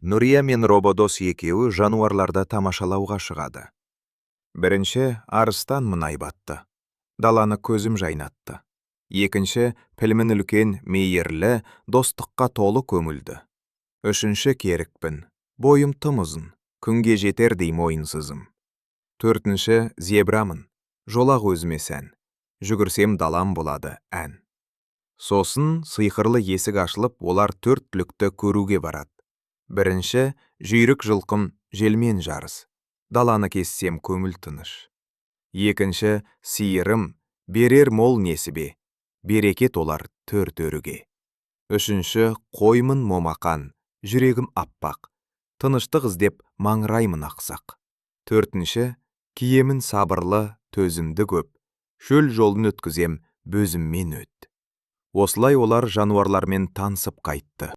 Нұрия мен Рободос екеуі жануарларды тамашалауға шығады. Бірінші арыстан мұнай батты. Даланы көзім жайнатты. Екінші пілмін үлкен, мейірлі, достыққа толы көңілді. Үшінші керікпін. Бойым тым ұзын, күнге жетердей мойынсызым. Төртінші зебрамын. Жолақ өзіме сән. Жүгірсем далам болады ән. Сосын сыйқырлы есік ашылып, олар төрт түлікті көруге барады. Бірінші жүйрік жылқым желмен жарыс. Даланы кессем көңіл тыныш. Екінші сиырым берер мол несібе. Берекет олар төрт өріге. Үшінші қоймын момақан, жүрегім аппақ. Тыныштық іздеп маңыраймын ақсақ. Төртінші киемін сабырлы, төзімді көп. Шөл жолын өткізем бөзіммен өт. Осылай олар жануарлармен танысып қайтты.